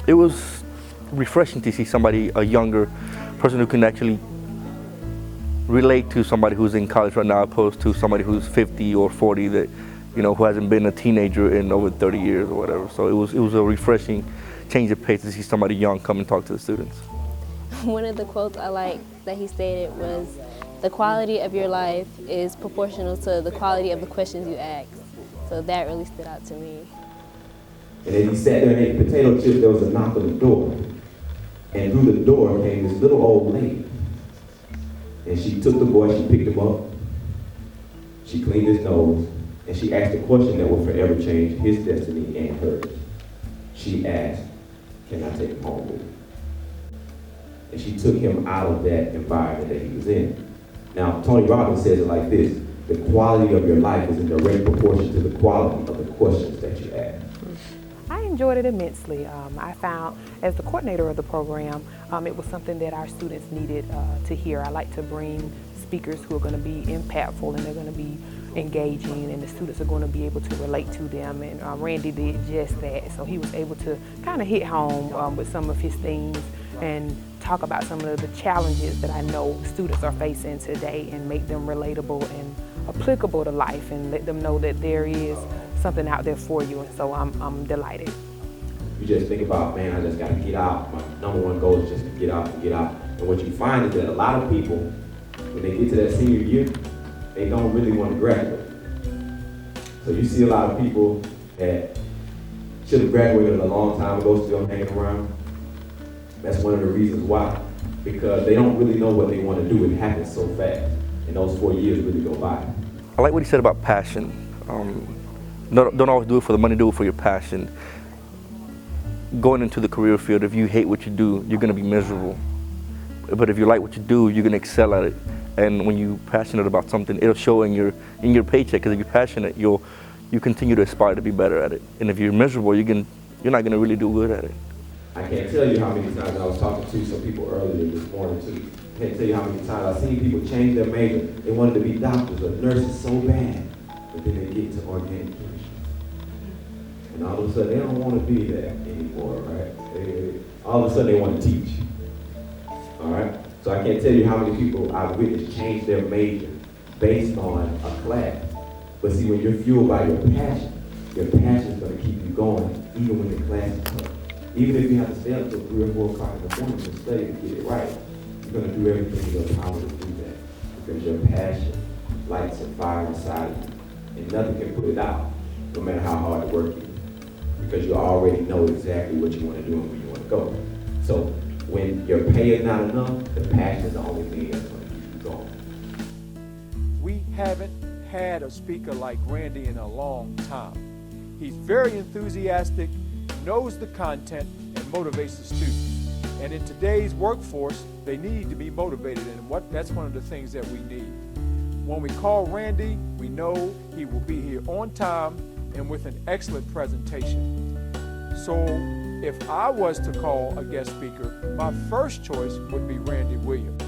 It was refreshing to see somebody, a younger person who can actually relate to somebody who's in college right now, opposed to somebody who's 50 or 40 that, who hasn't been a teenager in over 30 years or whatever. So it was a refreshing change of pace to see somebody young come and talk to the students. One of the quotes I like that he stated was, "The quality of your life is proportional to the quality of the questions you ask." So that really stood out to me. And as he sat there and ate potato chips, there was a knock on the door. And through the door came this little old lady. And she took the boy, she picked him up, she cleaned his nose, and she asked a question that would forever change his destiny and hers. She asked, "Can I take him home with me?" And she took him out of that environment that he was in. Now, Tony Robbins says it like this: the quality of your life is in direct proportion to the quality of the questions that you ask. I enjoyed it immensely. I found, as the coordinator of the program, it was something that our students needed to hear. I like to bring speakers who are going to be impactful and they're going to be engaging, and the students are going to be able to relate to them, and Randy did just that. So he was able to kind of hit home with some of his themes and talk about some of the challenges that I know students are facing today, and make them relatable and applicable to life, and let them know that there is something out there for you. And so I'm delighted. You just think about, man, I just got to get out. My number one goal is just to get out and get out. And what you find is that a lot of people, when they get to that senior year, they don't really want to graduate. So you see a lot of people that should have graduated a long time ago still hanging around. That's one of the reasons why. Because they don't really know what they want to do. It happens so fast. And those 4 years really go by. I like what he said about passion. Don't always do it for the money, do it for your passion. Going into the career field, if you hate what you do, you're going to be miserable. But if you like what you do, you're going to excel at it. And when you're passionate about something, it'll show in your paycheck. Because if you're passionate, you continue to aspire to be better at it. And if you're miserable, you're not going to really do good at it. I can't tell you how many times I was talking to some people earlier this morning too. I can't tell you how many times I've seen people change their major. They wanted to be doctors or nurses so bad, but then they get to organic chemistry. And all of a sudden, they don't want to be that anymore, right? All of a sudden, they want to teach. All right? So I can't tell you how many people I've witnessed change their major based on a class. But see, when you're fueled by your passion is going to keep you going, even when the class is tough. Even if you have to stay up till 3 or 4 o'clock in the morning to study to get it right, you're going to do everything in your power to do that. Because your passion lights a fire inside of you. And nothing can put it out, no matter how hard the work is. Because you already know exactly what you want to do and where you want to go. So when your pay is not enough, the passion is the only thing that's going to keep you going. We haven't had a speaker like Randy in a long time. He's very enthusiastic, knows the content, and motivates the students. And in today's workforce, they need to be motivated, and that's one of the things that we need. When we call Randy, we know he will be here on time and with an excellent presentation. So if I was to call a guest speaker, my first choice would be Randy Williams.